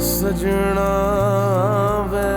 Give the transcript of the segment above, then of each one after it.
सजना वे।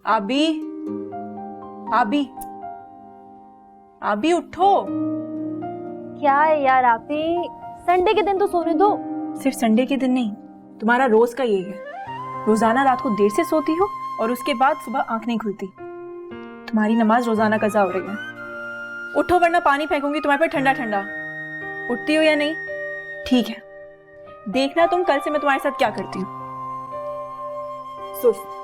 आबी, आबी, आबी उठो। क्या है यार आपी, संडे के दिन तो सोने दो। सिर्फ संडे के दिन नहीं, तुम्हारा रोज का यही है। रोजाना रात को देर से सोती हो और उसके बाद सुबह आंख नहीं खुलती। तुम्हारी नमाज रोजाना कज़ा हो रही है। उठो वरना पानी फेंकूंगी तुम्हारे पे ठंडा ठंडा। उठती हो या नहीं? ठीक है, देखना तुम कल से मैं तुम्हारे साथ क्या करती हूँ। सुस्त।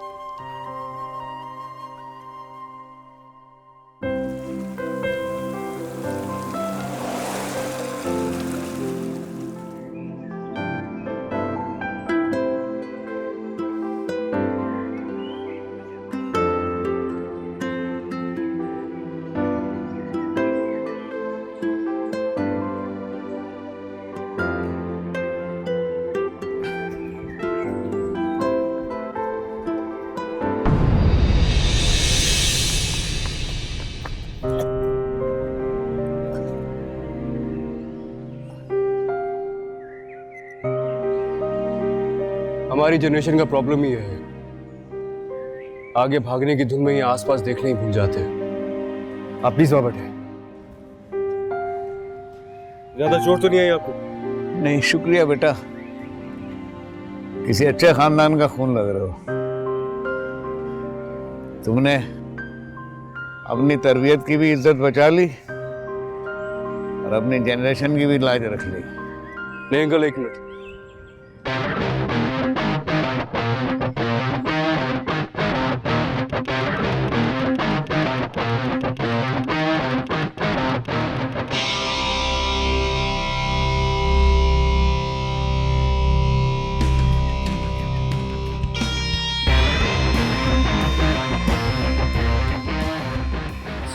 हमारी जनरेशन का प्रॉब्लम ही है, आगे भागने की धुन में ही आसपास देखने ही भूल जाते हैं। आप प्लीज वहां बैठे। ज्यादा चोट तो नहीं आई आपको? नहीं शुक्रिया बेटा, किसी अच्छे खानदान का खून लग रहे हो। तुमने अपनी तरबियत की भी इज्जत बचा ली और अपनी जनरेशन की भी लाज रख ली। नहीं अंकल, एक मिनट।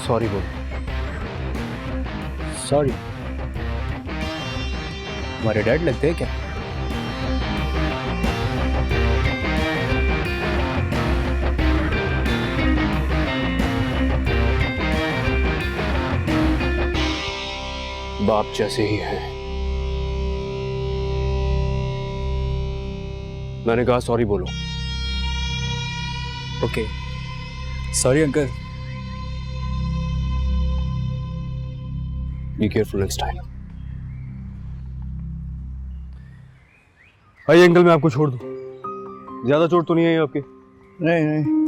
सॉरी बोल। सॉरी? तुम्हारे डैड लगते हैं क्या? बाप जैसे ही हैं। मैंने कहा सॉरी बोलो। Okay, sorry uncle. Be careful next time. आइए अंकल, मैं आपको छोड़ दूं। ज्यादा चोट तो नहीं आई आपके? नहीं नहीं,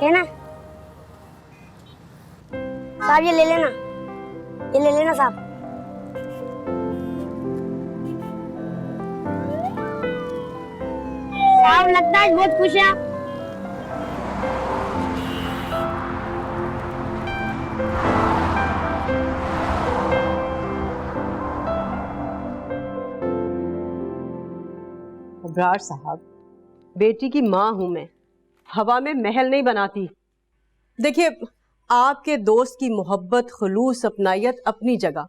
लेना साहब, ये ले लेना, ये ले लेना साहब। साहब लगता है बहुत खुश है आप। अब्रार साहब, बेटी की माँ हूं मैं, हवा में महल नहीं बनाती। देखिए, आपके दोस्त की मोहब्बत, खुलूस, अपनायत अपनी जगह,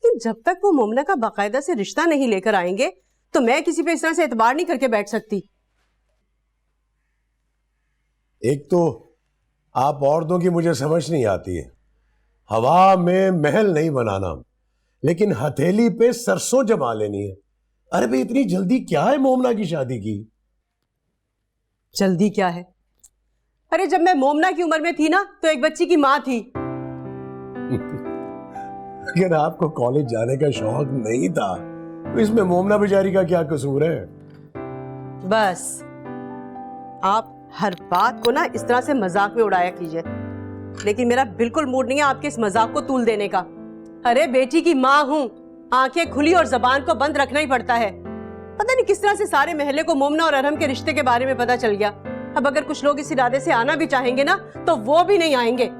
लेकिन जब तक वो मुमना का बाकायदा से रिश्ता नहीं लेकर आएंगे तो मैं किसी पे इस तरह से एतबार नहीं करके बैठ सकती। एक तो आप औरतों की मुझे समझ नहीं आती है। हवा में महल नहीं बनाना, लेकिन हथेली पे सरसों जमा लेनी है। अरे भाई, इतनी जल्दी क्या है मोमना की शादी की? जल्दी क्या है? अरे जब मैं मोमना की उम्र में थी ना, तो एक बच्ची की माँ थी। अगर आपको कॉलेज जाने का शौक नहीं था तो इसमें मोमना बेचारी का क्या कसूर है? बस आप हर बात को ना इस तरह से मजाक में उड़ाया कीजिए, लेकिन मेरा बिल्कुल मूड नहीं है आपके इस मजाक को तूल देने का। अरे बेटी की माँ हूं, आंखें खुली और जबान को बंद रखना ही पड़ता है। पता नहीं किस तरह से सारे महल्ले को मोमना और अरहम के रिश्ते के बारे में पता चल गया। अब अगर कुछ लोग इस इरादे से आना भी चाहेंगे ना, तो वो भी नहीं आएंगे।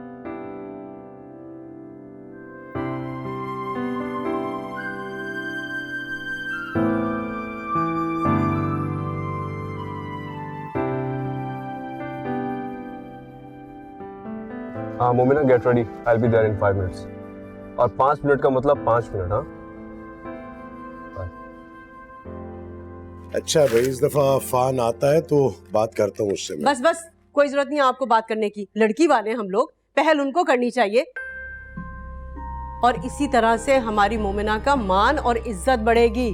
हाँ Momina, get ready, I will be there in 5 minutes. और 5 मिनट का मतलब 5 मिनट। हाँ अच्छा भाई, इस दफा फान आता है तो बात करता हूँ उससे मैं। बस बस, कोई जरूरत नहीं है आपको बात करने की। लड़की वाले हम लोग, पहल उनको करनी चाहिए, और इसी तरह से हमारी मोमिना का मान और इज्जत बढ़ेगी।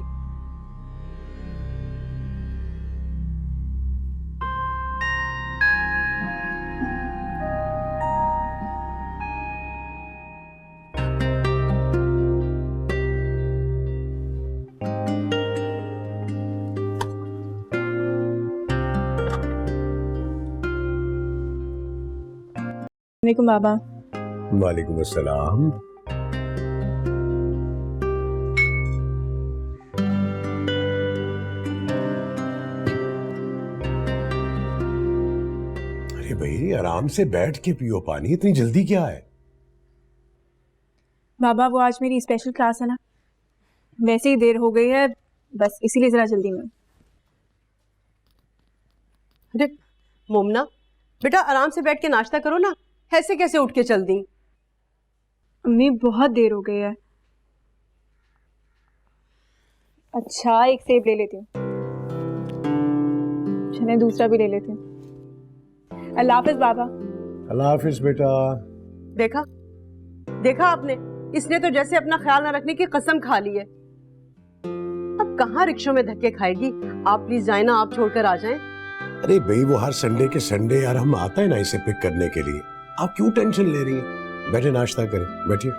वालेकुम बाबा। वालेकुम अस्सलाम। अरे भाई, आराम से बैठ के पियो पानी, इतनी जल्दी क्या है? बाबा वो आज मेरी स्पेशल क्लास है ना, वैसे ही देर हो गई है, बस इसीलिए जरा जल्दी में। अरे मोमना बेटा, आराम से बैठ के नाश्ता करो ना, ऐसे कैसे उठ के चल दी? अम्मी बहुत देर हो गई है। अच्छा एक सेब ले लेती हूँ, चले दूसरा भी ले लेती हूँ। अल्लाह हाफिज बाबा। अल्लाह हाफिज बेटा। देखा देखा आपने, इसने तो जैसे अपना ख्याल न रखने की कसम खा ली है। अब कहाँ रिक्शों में धक्के खाएगी? आप प्लीज जाए ना, आप छोड़कर आ जाएं। अरे भाई, वो हर संडे के संडे यार हम आता है ना इसे पिक करने के लिए। आप क्यों टेंशन ले रही हैं? बैठे नाश्ता करें, बैठिए।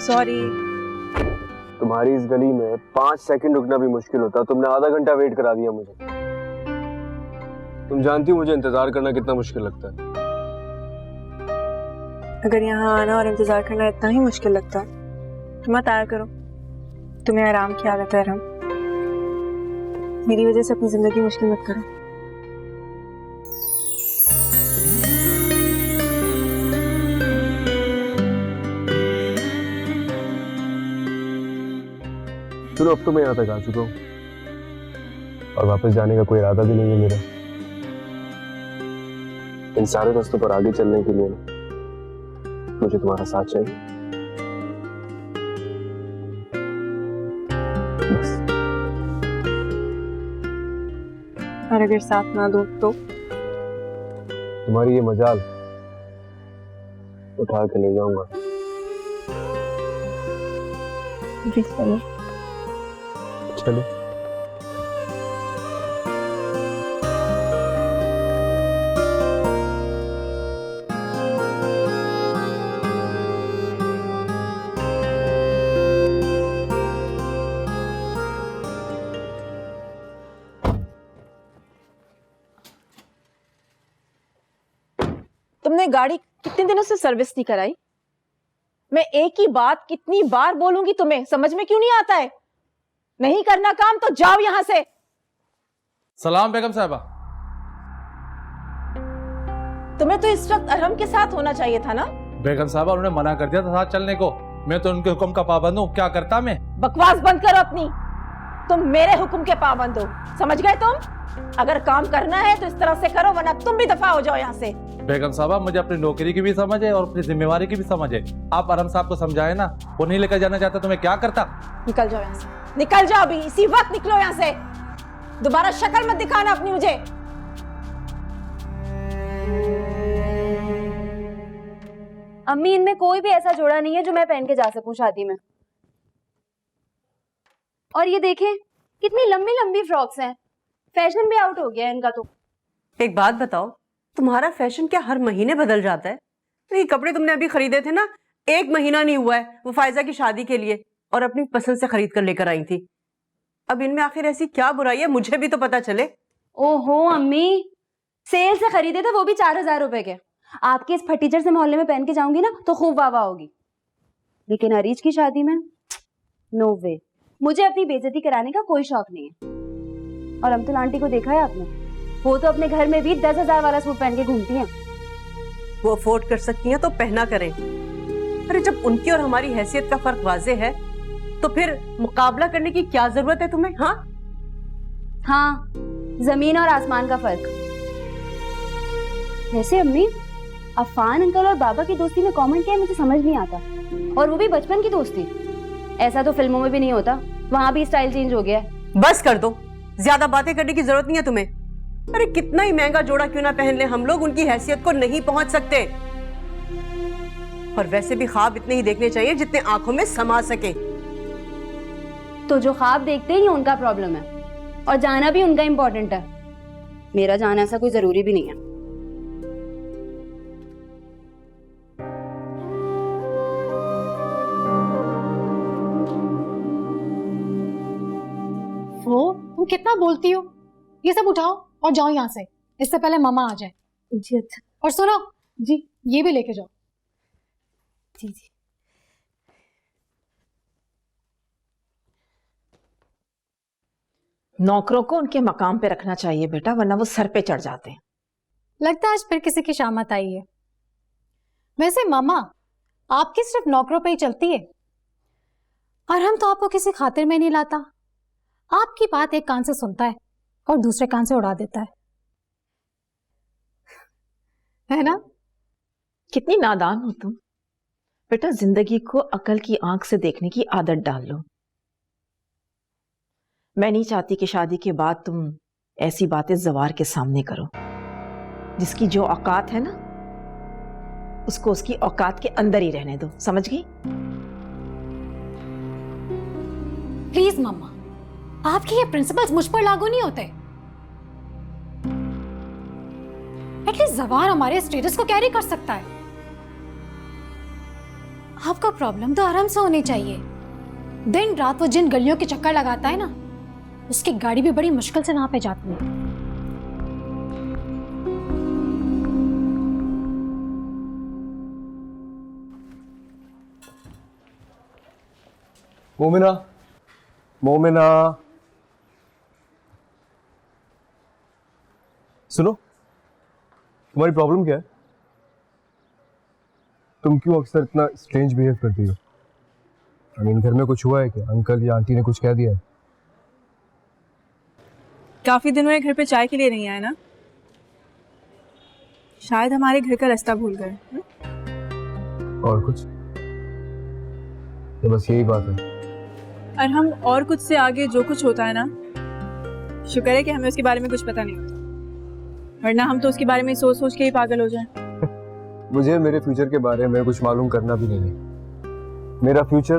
सॉरी। तुम्हारी इस गली में 5 सेकंड रुकना भी मुश्किल होता, तुमने आधा घंटा वेट करा दिया मुझे। तुम जानती हो मुझे इंतजार करना कितना मुश्किल लगता है। अगर यहाँ आना और इंतजार करना इतना ही मुश्किल लगता तो मत आया करो। तुम्हें आराम की आदत है अरहम, मेरी वजह से अपनी जिंदगी मुश्किल मत करो। चलो अब तो मैं यहाँ तक आ चुका हूँ और वापस जाने का कोई इरादा भी नहीं है मेरा। इन सारे रास्तों पर आगे चलने के लिए मुझे तुम्हारा साथ चाहिए। बस। और अगर साथ ना दो तो? तुम्हारी ये मजाल उठा के ले जाऊंगा। चलो। चलो। तुमने गाड़ी कितने दिनों से सर्विस नहीं कराई? मैं एक ही बात कितनी बार बोलूंगी तुम्हें, समझ में क्यों नहीं आता है? नहीं करना काम तो जाओ यहां से। सलाम बेगम साहबा। तुम्हें तो इस वक्त अरहम के साथ होना चाहिए था ना। बेगम साहब उन्होंने मना कर दिया था साथ चलने को। मैं तो उनके हुक्म का पाबंद हूँ, क्या करता मैं। बकवास बंद करो अपनी। तुम मेरे हुक्म के पाबंद हो, समझ गए तुम? अगर काम करना है तो इस तरह से करो, वरना तुम भी दफा हो जाओ यहाँ से। बेगम साहब मुझे अपनी नौकरी की भी समझ है और अपनी जिम्मेवारी की भी समझ है। आप अरहम साहब को समझाए ना, वो नहीं लेकर जाना चाहता तो मैं क्या करता। निकल जाओ यहाँ से, निकल जाओ अभी, इसी वक्त निकलो यहाँ से। दोबारा शक्ल मत दिखाना अपनी मुझे। अम्मी, इनमें कोई भी ऐसा जोड़ा नहीं है जो मैं पहन के जा सकूं शादी में। और ये देखें कितनी लंबी लंबी फ्रॉक्स हैं, फैशन भी आउट हो गया है इनका तो। एक बात बताओ, तुम्हारा फैशन क्या हर महीने बदल जाता है? ये कपड़े तुमने अभी खरीदे थे ना, 1 महीना नहीं हुआ है, वो फायजा की शादी के लिए, और अपनी पसंद से खरीद कर लेकर आई थी। अब इनमें आखिर ऐसी क्या बुराई है, मुझे भी तो पता चले। ओहो अम्मी, सेल से खरीदे थे, वो भी 4000 रुपए के। आपके इस फटीचर से मोहल्ले में पहन के जाऊंगी ना तो खूब वाह वाह होगी, लेकिन अरीज की शादी में नो वे। मुझे अपनी बेइज्जती कराने का कोई शौक नहीं है। और अमतुल आंटी को देखा है आपने? वो तो अपने घर में भी 10,000 वाला सूट पहन के घूमती हैं। वो अफोर्ड कर सकती हैं तो पहना करें। अरे जब उनकी और हमारी हैसियत का फर्क वाजे है तो फिर मुकाबला करने की क्या जरूरत है तुम्हें? हाँ, जमीन और आसमान का फर्क। वैसे अम्मी, अफान अंकल और बाबा की दोस्ती में कॉमन क्या है मुझे समझ नहीं आता, और वो भी बचपन की दोस्ती। ऐसा तो फिल्मों में भी नहीं होता, वहां भी स्टाइल चेंज हो गया है। बस कर दो, ज्यादा बातें करने की जरूरत नहीं है तुम्हें। अरे कितना ही महंगा जोड़ा क्यों ना पहन ले, हम लोग उनकी हैसियत को नहीं पहुंच सकते। और वैसे भी ख्वाब इतने ही देखने चाहिए जितने आंखों में समा सके। तो जो ख्वाब देखते हैं ये उनका प्रॉब्लम है, और जाना भी उनका इम्पोर्टेंट है। मेरा जाना ऐसा कोई जरूरी भी नहीं है। वो तुम कितना बोलती हो? ये सब उठाओ और जाओ यहाँ से, इससे पहले मामा आ जाए। जी अच्छा। और सुनो जी, ये भी लेके जाओ। जी जी। नौकरों को उनके मकाम पे रखना चाहिए बेटा, वरना वो सर पे चढ़ जाते हैं। लगता है आज फिर किसी की शामत आई है। वैसे मामा, आपकी सिर्फ नौकरों पे ही चलती है, और हम तो आपको किसी खातिर में नहीं लाता। आपकी बात एक कान से सुनता है और दूसरे कान से उड़ा देता है ना? कितनी नादान हो तुम बेटा, जिंदगी को अकल की आंख से देखने की आदत डाल लो। मैं नहीं चाहती कि शादी के बाद तुम ऐसी बातें जवार के सामने करो। जिसकी जो औकात है ना, उसको उसकी औकात के अंदर ही रहने दो, समझ गई? प्लीज मम्मा, आपके ये प्रिंसिपल्स मुझ पर लागू नहीं होते। एटलीस्ट जवार हमारे स्टेटस को कैरी कर सकता है। आपका प्रॉब्लम तो आराम से होनी चाहिए। दिन रात वो जिन गलियों के चक्कर लगाता है ना, उसकी गाड़ी भी बड़ी मुश्किल से वहां पे जाती है। मोमिना, मोमिना, सुनो, तुम्हारी प्रॉब्लम क्या है? तुम क्यों अक्सर इतना स्ट्रेंज बिहेव करती हो? आई मीन, घर में कुछ हुआ है क्या? अंकल या आंटी ने कुछ कह दिया है? काफी दिन हुए घर पे चाय के लिए नहीं आए ना, शायद हमारे घर का रास्ता भूल गए। और कुछ? तो बस यही बात है। और हम और कुछ से आगे जो कुछ होता है ना, शुक्र है कि हमें उसके बारे में कुछ पता नहीं होता, वरना हम तो उसके बारे में सोच सोच के ही पागल हो जाएं। मुझे मेरे फ्यूचर के बारे में कुछ मालूम करना भी नहीं है। मेरा फ्यूचर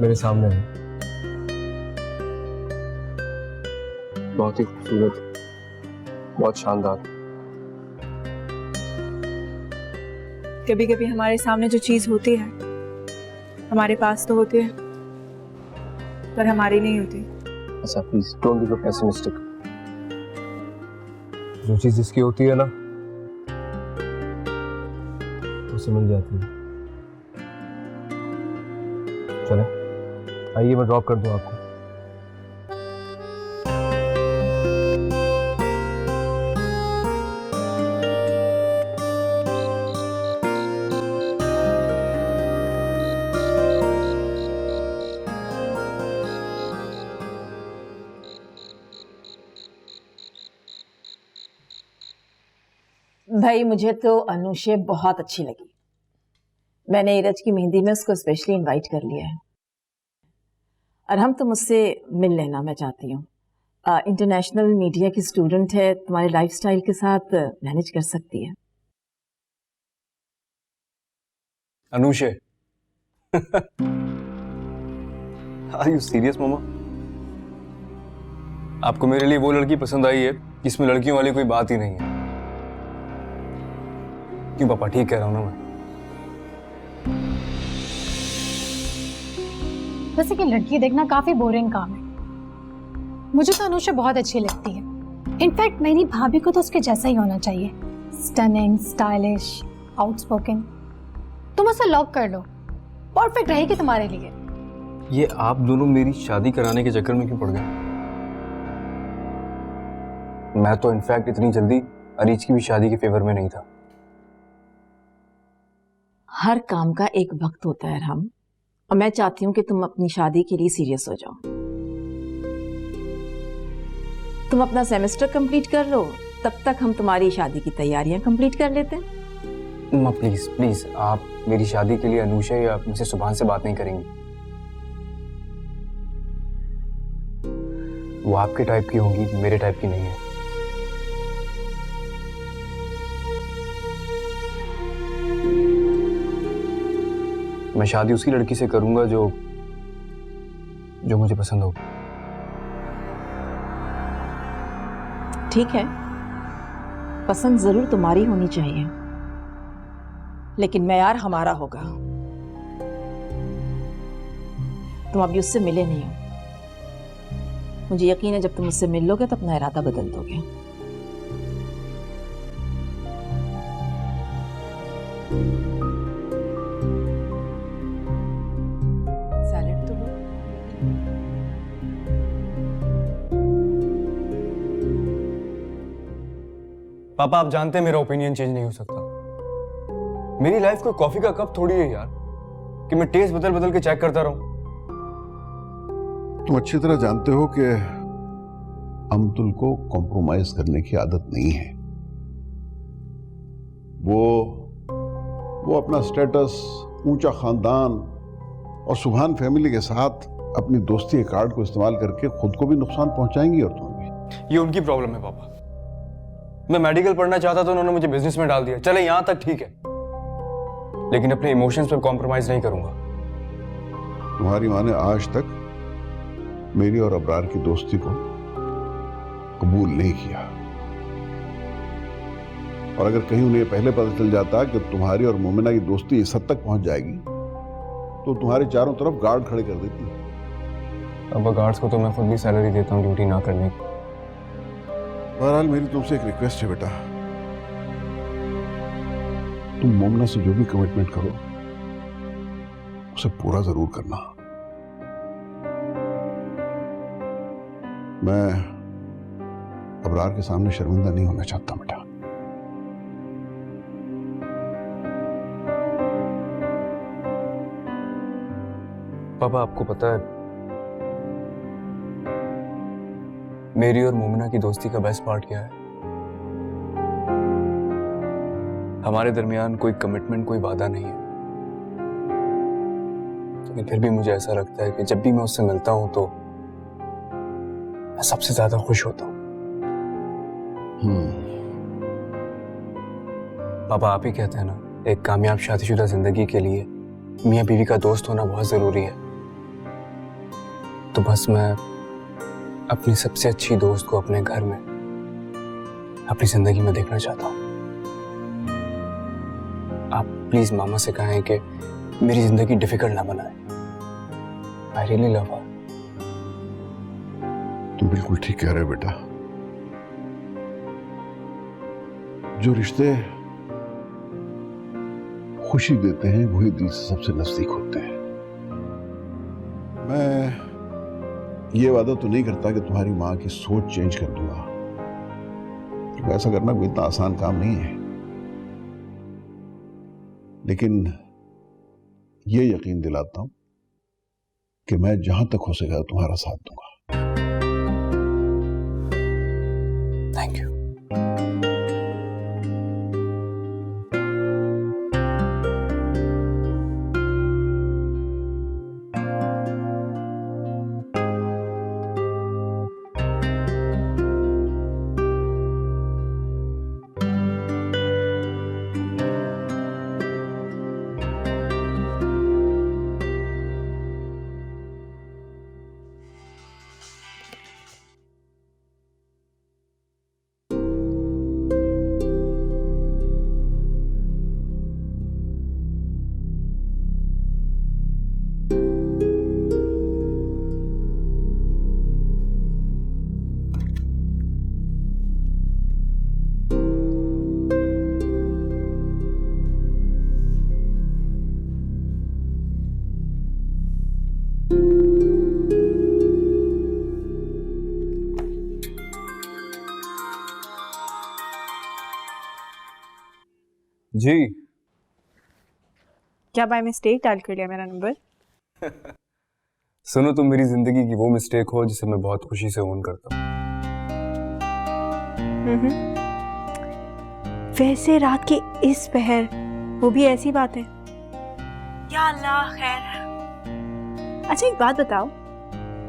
मेरे सामने है, बहुत ही खूबसूरत, बहुत शानदार। कभी कभी हमारे सामने जो चीज होती है हमारे पास तो होती है, पर हमारी नहीं होती। अच्छा please don't be so pessimistic. जो चीज जिसकी होती है ना, उसे मिल जाती है। चले आइए, मैं ड्रॉप कर दूं आपको। भाई मुझे तो अनुषे बहुत अच्छी लगी। मैंने इरज की मेहंदी में उसको स्पेशली इनवाइट कर लिया है। और हम तो मुझसे मिल लेना मैं चाहती हूँ। इंटरनेशनल मीडिया की स्टूडेंट है, तुम्हारे लाइफस्टाइल के साथ मैनेज कर सकती है। अनुषे आर यू सीरियस मामा? आपको मेरे लिए वो लड़की पसंद आई है जिसमें लड़कियों वाली कोई बात ही नहीं है? क्यों पापा, ठीक कह रहा हूं ना मैं? वैसे कि लड़की देखना काफी बोरिंग काम है। मुझे तो अनुषा बहुत अच्छी लगती है। इनफैक्ट मेरी भाभी को तो उसके जैसा ही होना चाहिए, स्टनिंग, स्टाइलिश, आउटस्पोकन। तुम उसे लॉक कर लो, परफेक्ट रहेगी तुम्हारे लिए। ये आप दोनों मेरी शादी कराने के चक्कर में क्यों पड़ गए? मैं तो इनफैक्ट इतनी जल्दी अरीज की भी शादी के फेवर में नहीं था। हर काम का एक वक्त होता है राम, और मैं चाहती हूँ कि तुम अपनी शादी के लिए सीरियस हो जाओ। तुम अपना सेमेस्टर कंप्लीट कर लो, तब तक हम तुम्हारी शादी की तैयारियां कंप्लीट कर लेते हैं। माँ प्लीज प्लीज, आप मेरी शादी के लिए अनुषा या मुझसे सुभान से बात नहीं करेंगी? वो आपके टाइप की होंगी, मेरे टाइप की नहीं है। मैं शादी उसी लड़की से करूंगा जो मुझे पसंद हो। ठीक है, पसंद जरूर तुम्हारी होनी चाहिए, लेकिन मेयार हमारा होगा। तुम अभी उससे मिले नहीं हो। मुझे यकीन है जब तुम उससे मिल लोगे तो अपना इरादा बदल दोगे। सैलेड तो लो। पापा, आप जानते हैं मेरा ओपिनियन चेंज नहीं हो सकता। मेरी लाइफ कोई कॉफी का कप थोड़ी है यार कि मैं टेस्ट बदल बदल के चेक करता रहूं। तुम अच्छी तरह जानते हो कि अमतुल को कॉम्प्रोमाइज करने की आदत नहीं है। वो अपना स्टेटस, ऊंचा खानदान और सुभान फैमिली के साथ अपनी दोस्ती के कार्ड को इस्तेमाल करके खुद को भी नुकसान पहुंचाएंगी और तुम्हें भी। ये उनकी प्रॉब्लम है पापा। मैं मेडिकल पढ़ना चाहता था, उन्होंने मुझे बिजनेस में डाल दिया। चले यहां तक ठीक है, लेकिन अपने इमोशंस पर कॉम्प्रोमाइज नहीं करूंगा। तुम्हारी माँ ने आज तक मेरी और अबरार की दोस्ती को कबूल नहीं किया, और अगर कहीं उन्हें पहले पता चल जाता कि तुम्हारी और मोमिना की दोस्ती इस हद तक पहुंच जाएगी तो तुम्हारे चारों तरफ गार्ड खड़े कर देती। अब गार्ड्स को तो मैं खुद भी सैलरी देता हूँ ड्यूटी ना करने की। बहरहाल मेरी तुमसे एक रिक्वेस्ट है बेटा, तुम मोमिना से जो भी कमिटमेंट करो उसे पूरा जरूर करना। मैं अबरार के सामने शर्मिंदा नहीं होना चाहता बेटा। पापा, आपको पता है मेरी और मोमिना की दोस्ती का बेस्ट पार्ट क्या है? हमारे दरमियान कोई कमिटमेंट, कोई वादा नहीं है, लेकिन फिर भी मुझे ऐसा लगता है कि जब भी मैं उससे मिलता हूं तो मैं सबसे ज्यादा खुश होता हूं। पापा, आप ही कहते हैं ना, एक कामयाब शादीशुदा जिंदगी के लिए मियां बीवी का दोस्त होना बहुत जरूरी है। तो बस मैं अपनी सबसे अच्छी दोस्त को अपने घर में, अपनी जिंदगी में देखना चाहता हूं। आप प्लीज मामा से कहें कि मेरी जिंदगी डिफिकल्ट ना बनाए। आई रियली लव हर। तुम बिल्कुल ठीक कह रहे हो बेटा। जो रिश्ते खुशी देते हैं वही दिल से सबसे नजदीक होते हैं। मैं ये वादा तो नहीं करता कि तुम्हारी मां की सोच चेंज कर दूंगा, क्योंकि ऐसा करना कोई इतना आसान काम नहीं है, लेकिन ये यकीन दिलाता हूं कि मैं जहां तक हो सकेगा तुम्हारा साथ दूंगा। Thank you. जी। क्या बाय मिस्टेक डायल कर लिया मेरा नंबर? सुनो, तुम मेरी जिंदगी की वो मिस्टेक हो जिसे मैं बहुत खुशी से ओन करता हूँ। वैसे रात के इस पहर वो भी ऐसी बात है? या अल्लाह खैर। अच्छा एक बात बताओ,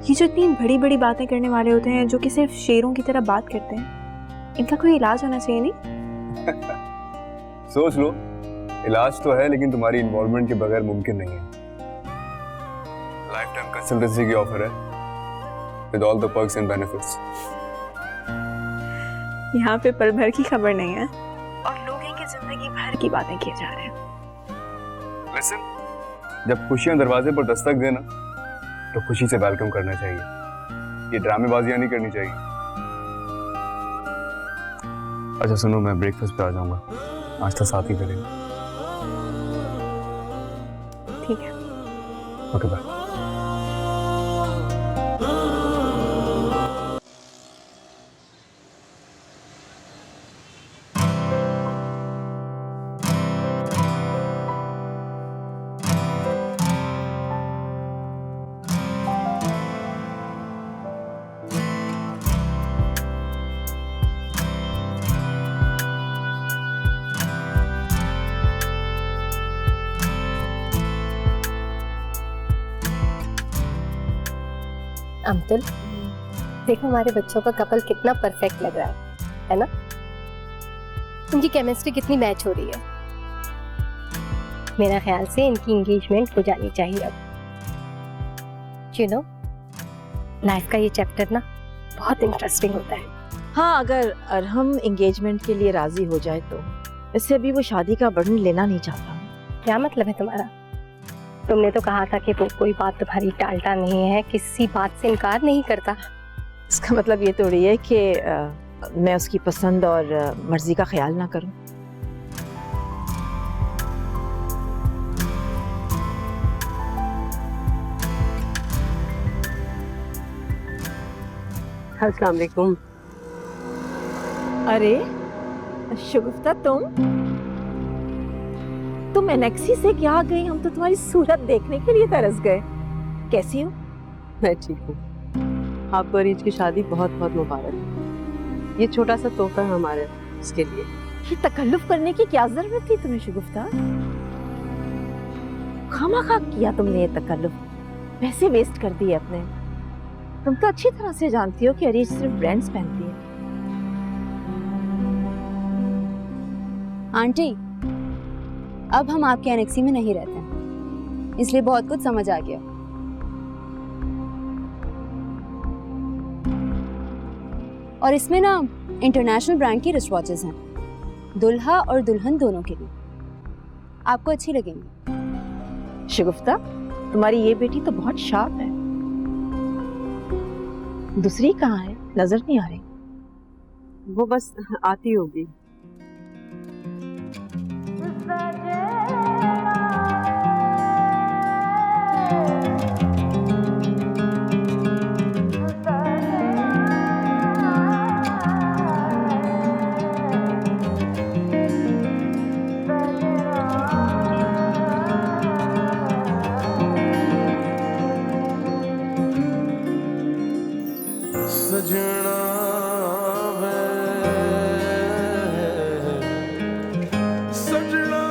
ये जो इतनी बड़ी बड़ी बातें करने वाले होते हैं जो कि सिर्फ शेरों की तरह बात करते हैं, इनका कोई इलाज होना चाहिए नहीं? सोच लो, इलाज तो है लेकिन तुम्हारी इन्वॉल्वमेंट के बगैर मुमकिन नहीं है। लाइफ टाइम कंसल्टेंसी की ऑफर है with all the perks and benefits. यहाँ पे पल भर की खबर नहीं है और लोगों की जिंदगी भर की बातें किए जा रहे हैं। लिसन, जब खुशियां दरवाजे पर दस्तक देना तो खुशी से वेलकम करना चाहिए, ये ड्रामेबाजियां नहीं करनी चाहिए। अच्छा सुनो, मैं ब्रेकफास्ट पे आ जाऊंगा, नाश्ता साथ ही करेंगे। ठीक है, ओके बाय। अब्दुल, देखो हमारे बच्चों का कपल कितना परफेक्ट लग रहा है ना? उनकी केमिस्ट्री कितनी मैच हो रही है। मेरा ख्याल से इनकी एंगेजमेंट हो जानी चाहिए अब। यू नो, लाइफ का ये चैप्टर ना बहुत इंटरेस्टिंग होता है। हाँ, अगर अरहम एंगेजमेंट के लिए राजी हो जाए तो। वैसे अभी वो शादी का बर्डन लेना नहीं चाहता। क्या मतलब है तुम्हारा? तुमने तो कहा था कि वो कोई बात तुम्हारी टालता नहीं है, किसी बात से इनकार नहीं करता। इसका मतलब ये थोड़ी है कि मैं उसकी पसंद और मर्जी का ख्याल ना करूं। अस्सलाम वालेकुम। अरे शगुफ्ता, तुम एनेक्सी से क्या आ गई? हम तो तुम्हारी सूरत देखने के लिए तरस गए। कैसी हो? मैं ठीक हूँ। आपको अरीज की शादी बहुत बहुत मुबारक। ये छोटा सा तोहफा है हमारे उसके लिए। ये तकल्लुफ करने की क्या जरूरत थी तुम्हें शगुफ्ता? खामखा किया तुमने ये तकल्लुफ, पैसे वेस्ट कर दिए अपने। तुम तो अच्छी तरह से जानती हो कि अरीज सिर्फ ब्रांड्स पहनती है। आंटी, अब हम आपके एनेक्सी में नहीं रहते हैं, इसलिए बहुत कुछ समझ आ गया। और इसमें ना इंटरनेशनल ब्रांड की रिस्ट वॉचेस हैं, दुल्हा और दुल्हन दोनों के लिए। आपको अच्छी लगेंगी। शगुफ्ता, तुम्हारी ये बेटी तो बहुत शार्प है। दूसरी कहाँ है? नजर नहीं आ रही। वो बस आती होगी। सजना वे सजना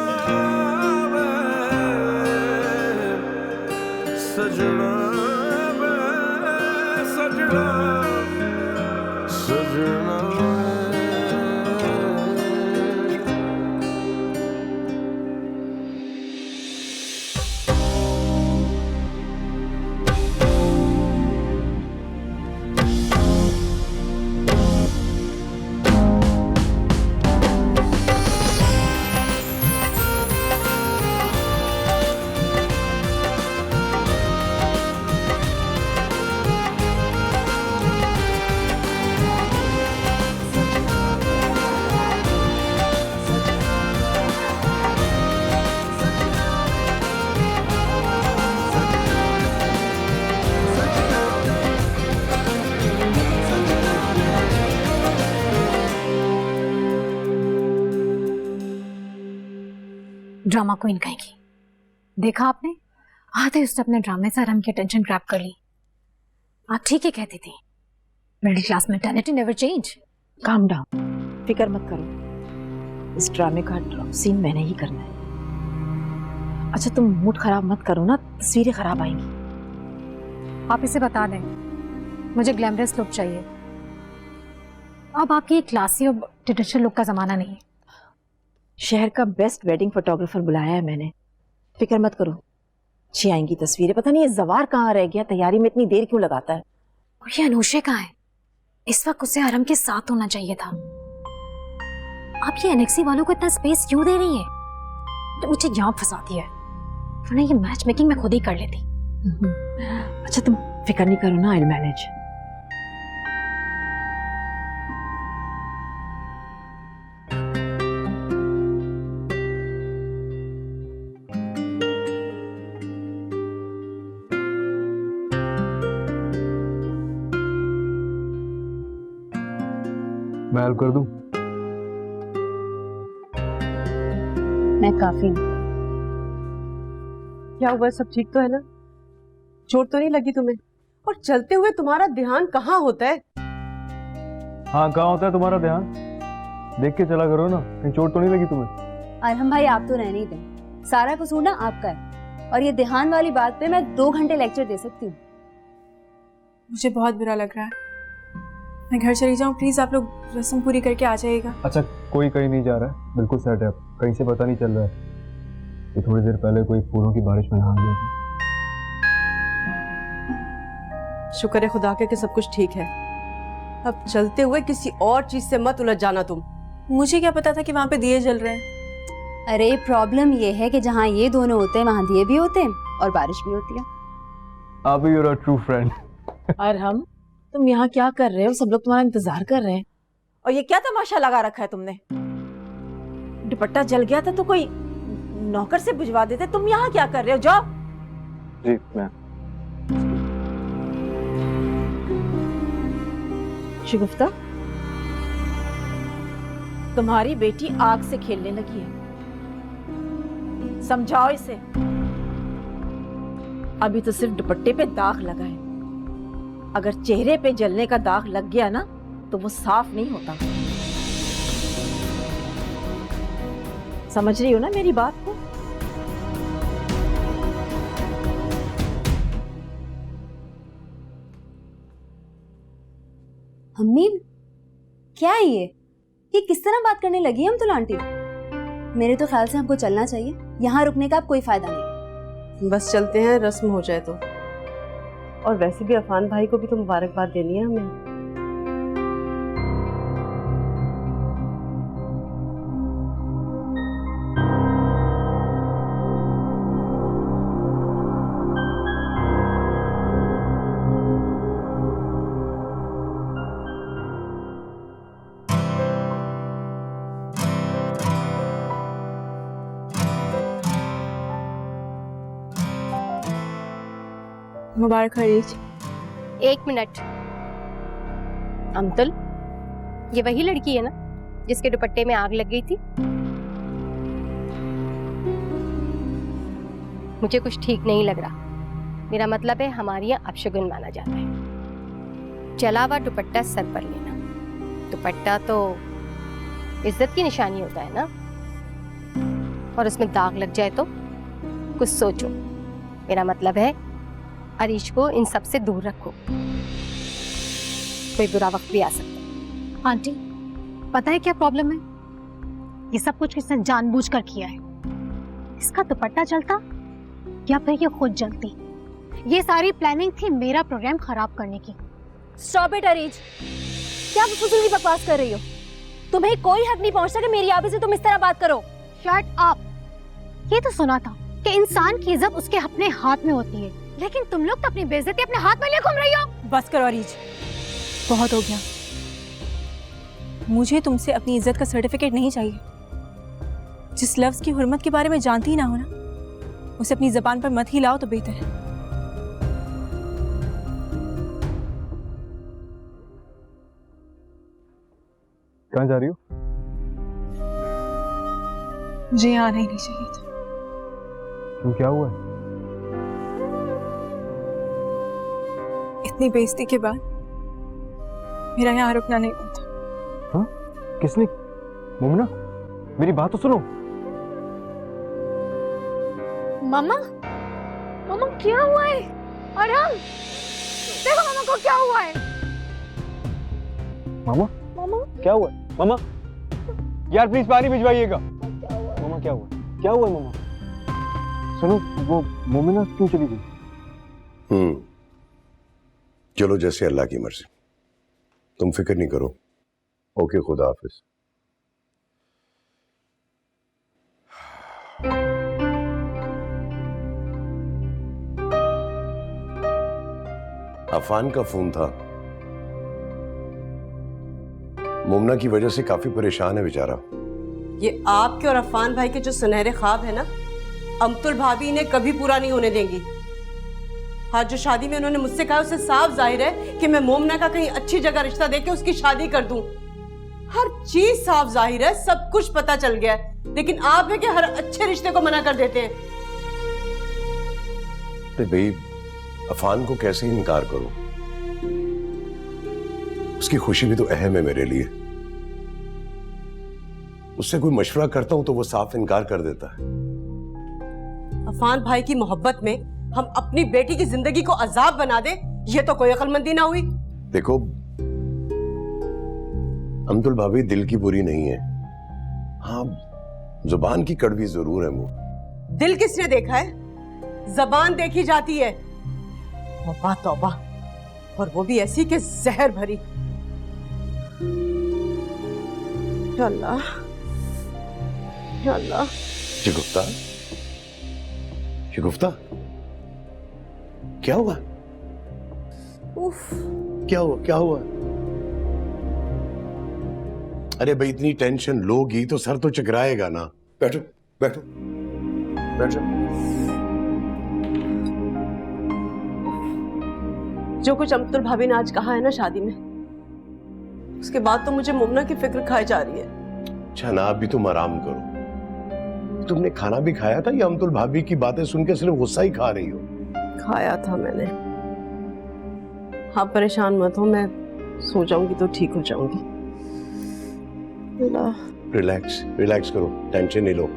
ड्रामा क्वीन कहेगी। देखा आपने, आधे उसने अपने ड्रामे से अरहम की अटेंशन ग्रैब कर ली। आप ठीक ही कहती थी, middle class mentality never change. Calm down, फिक्र मत करो, इस ड्रामे का ड्रॉप सीन मैंने ही करना है। अच्छा तुम मूड खराब मत करो ना, तस्वीरें खराब आएंगी। आप इसे बता दें मुझे ग्लैमरस लुक चाहिए। अब आपकी क्लासी और ट्रेडिशनल लुक का जमाना नहीं है। शहर का बेस्ट वेडिंग फोटोग्राफर बुलाया है मैंने, फिक्र मत करो, अच्छी आएंगी तस्वीरें। पता नहीं ये जवार कहाँ रह गया, तैयारी में इतनी देर क्यों लगाता है। और ये अनूशे कहाँ है? इस वक्त उसे अरहम के साथ होना चाहिए था। आप ये एनेक्सी वालों को इतना स्पेस क्यों दे रही है? तो मुझे यहाँ फंसा दिया है, वरना ये मैच मेकिंग मैं खुद ही कर लेती। अच्छा तुम फिक्र नहीं करो ना, आई विल मैनेज। मैं हेल्प कर दूं? मैं काफी हूँ। क्या हुआ, सब ठीक तो है ना? चोट तो नहीं लगी तुम्हें? और चलते हुए तुम्हारा ध्यान कहाँ होता है? हाँ, कहाँ होता है तुम्हारा ध्यान? देख के चला करो ना, कहीं चोट तो नहीं लगी तुम्हें? अरहम भाई आप तो रहने ही दें, सारा कसूर ना आपका है। और ये ध्यान वाली बात पे मैं 2 घंटे लेक्चर दे सकती हूँ। मुझे बहुत बुरा लग रहा है, मैं घर चली जाऊँ प्लीज, आप लोग रस्म पूरी करके आ जाइएगा। अच्छा, कोई कहीं नहीं जा रहा है, बिल्कुल सेट है, कहीं से पता नहीं चल रहा है कि थोड़ी देर पहले कोई फूलों की बारिश में नहा गया था। शुक्र है खुदा के कि सब कुछ ठीक है। अब चलते हुए किसी और चीज से मत उलझ जाना तुम। मुझे क्या पता था कि वहाँ पे दिए जल रहे हैं। अरे प्रॉब्लम ये है कि जहाँ ये दोनों होते हैं वहाँ दिए भी होते हैं और बारिश भी होती है। आप ही योर ट्रू फ्रेंड। और हम, तुम यहाँ क्या कर रहे हो? सब लोग तुम्हारा इंतजार कर रहे हैं। और ये क्या तमाशा लगा रखा है तुमने? दुपट्टा जल गया था तो कोई नौकर से बुझवा देते। तुम यहाँ क्या कर रहे हो? जाओ। जी मैं। शिगुफ्ता, तुम्हारी बेटी आग से खेलने लगी है, समझाओ इसे। अभी तो सिर्फ दुपट्टे पे दाग लगा है, अगर चेहरे पे जलने का दाग लग गया ना तो वो साफ नहीं होता। समझ रही हो ना मेरी बात को? अम्मी क्या है ये किस तरह बात करने लगी है हम तो आंटी? मेरे तो ख्याल से हमको चलना चाहिए, यहाँ रुकने का अब कोई फायदा नहीं। बस चलते हैं, रस्म हो जाए तो। और वैसे भी अफान भाई को भी तो मुबारकबाद देनी है हमें। मुबारक हो रीच। 1 मिनट, अमतल, ये वही लड़की है ना जिसके दुपट्टे में आग लग गई थी? मुझे कुछ ठीक नहीं लग रहा। मेरा मतलब है हमारे यहाँ अपशगुन माना जाता है। जला हुआ दुपट्टा सर पर लेना, दुपट्टा तो इज्जत की निशानी होता है ना, और उसमें दाग लग जाए तो कुछ सोचो। मेरा मतलब है अरीश को इन सब से दूर रखो, कोई बुरा वक्त भी आ सकता है। आंटी पता है क्या प्रॉब्लम है? ये सब कुछ किसने जानबूझकर किया है। इसका दुपट्टा जलता या फिर ये खुद जलती, ये सारी प्लानिंग थी मेरा प्रोग्राम खराब करने की। स्टॉप इट अरीज, क्या फजूल की बकवास कर रही हो? तुम्हें कोई हक नहीं पहुंचता कि मेरी आबी से तुम इस तरह बात करो। Shut up. ये तो सुना था कि इंसान की इज्जत उसके अपने हाथ में होती है, लेकिन तुम लोग तो अपनी बेइज्जती अपने हाथ में लिए घूम रही हो। बस करो अरीज, बहुत हो गया। मुझे तुमसे अपनी इज्जत का सर्टिफिकेट नहीं चाहिए। जिस लफ्ज की हुर्मत के बारे में जानती ही ना हो ना, उसे अपनी जबान पर मत ही लाओ तो बेहतर है। कहाँ जा रही हो? मुझे यहाँ आना ही नहीं चाहिए था। क्यों, क्या हुआ है? इतनी बेइज्जती के बाद मेरा यहाँ रुकना नहीं बनता। हाँ? किसने? मोमिना, मेरी बात तो सुनो। मामा, मामा क्या हुआ है? और हम देखो मामा को क्या हुआ है? मामा, मामा क्या हुआ है? मामा, यार प्लीज पानी भिजवाइएगा। मामा क्या हुआ? क्या हुआ मामा? सुनो, वो मोमिना क्यों चली गई? चलो जैसे अल्लाह की मर्जी, तुम फिक्र नहीं करो। ओके, खुदा हाफिज। अफान का फोन था। मोमना की वजह से काफी परेशान है बेचारा। ये आपके और अफान भाई के जो सुनहरे ख्वाब है ना, अमतुल भाभी इन्हें कभी पूरा नहीं होने देंगी। आज जो शादी में उन्होंने मुझसे कहा, उससे साफ जाहिर है कि मैं मोमना का कहीं अच्छी जगह रिश्ता देके उसकी शादी कर दूं। हर चीज साफ जाहिर है, सब कुछ पता चल गया है, लेकिन आप है कि हर अच्छे रिश्ते को मना कर देते हैं। अरे भाई, अफान को कैसे इनकार करूं? उसकी खुशी भी तो अहम है मेरे लिए। उससे कोई मशवरा करता हूं तो वो साफ इनकार कर देता है। अफान भाई की मोहब्बत में हम अपनी बेटी की जिंदगी को अजाब बना दे, ये तो कोई अक्लमंदी ना हुई। देखो, अमतुल भाभी दिल की बुरी नहीं है, हाँ जुबान की कड़वी जरूर है। मुंह दिल किसने देखा है? जबान देखी जाती है। तौबा तौबा, और वो भी ऐसी के जहर भरी। या अल्लाह, या अल्लाह। शिगुफ्ता, शिगुफ्ता, क्या हुआ? उफ, क्या हुआ? क्या हुआ? अरे भाई, इतनी टेंशन लोगी तो सर तो चकराएगा ना। बैठो बैठो बैठो। जो कुछ अमतुल भाभी ने आज कहा है ना शादी में, उसके बाद तो मुझे मोमना की फिक्र खाई जा रही है। अच्छा ना, अभी तुम आराम करो। तुमने खाना भी खाया था या अमतुल भाभी की बातें सुन के सिर्फ गुस्सा ही खा रही हो? खाया था मैंने। आप परेशान मत हो, मैं सो जाऊंगी तो ठीक हो जाऊंगी। रिलैक्स रिलैक्स करो, टेंशन नहीं लो।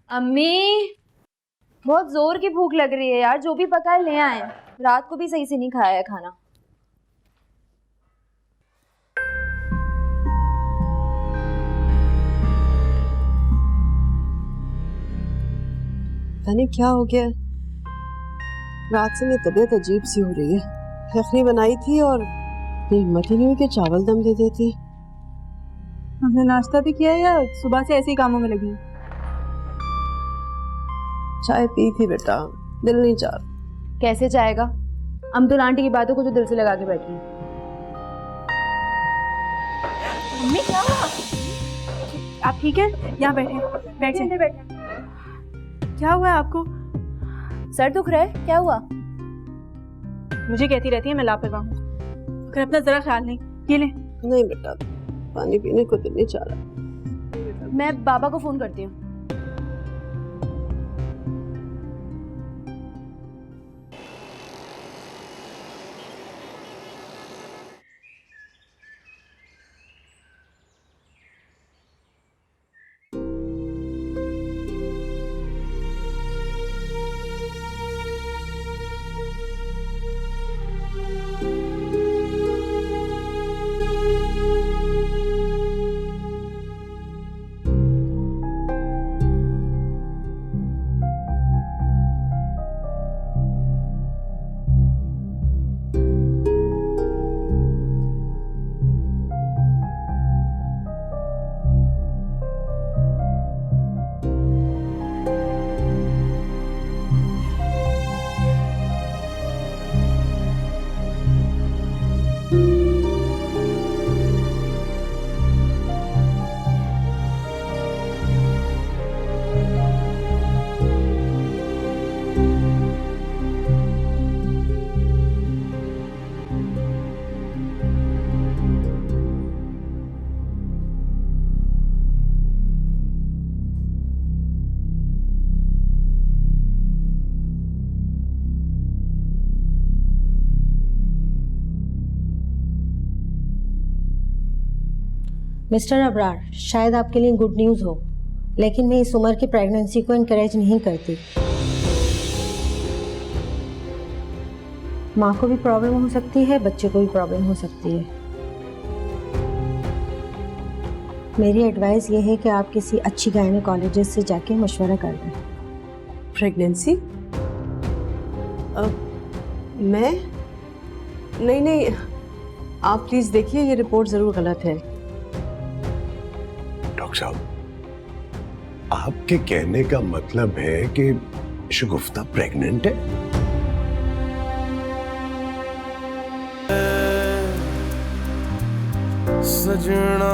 अम्मी, बहुत जोर की भूख लग रही है यार, जो भी पका है ले आए। रात को भी सही से नहीं खाया है खाना। पता नहीं क्या हो गया, रात से मेरी तबीयत अजीब सी हो रही है। यखनी बनाई थी और हिम्मत ही नहीं हुई कि चावल दम दे देती। हमने नाश्ता भी किया या सुबह से ऐसे ही कामों में लगी? चाय पी थी बेटा, दिल नहीं चाह। कैसे चाहेगा? अमतुल आंटी की बातों को जो दिल से लगा के बैठी। मम्मी क्या हुआ? आप ठीक है? यहाँ बैठे, बैठे। क्या हुआ है आपको? सर दुख रहा है? क्या हुआ? मुझे कहती रहती है मैं लापरवाह हूँ, मगर अपना जरा ख्याल नहीं। ये ले। नहीं बेटा, पानी पीने को दिल नहीं चाह रहा। मैं बाबा को फोन करती हूँ। मिस्टर अबरार, शायद आपके लिए गुड न्यूज़ हो, लेकिन मैं इस उम्र की प्रेगनेंसी को इनकरेज नहीं करती। माँ को भी प्रॉब्लम हो सकती है, बच्चे को भी प्रॉब्लम हो सकती है। मेरी एडवाइस ये है कि आप किसी अच्छी गायनेकोलॉजिस्ट से जाके मशवरा कर दें। प्रेगनेंसी? मैं नहीं, आप प्लीज देखिए, ये रिपोर्ट जरूर गलत है। डॉक्टर साहब, आपके कहने का मतलब है कि शगुफ्ता प्रेग्नेंट है? सजना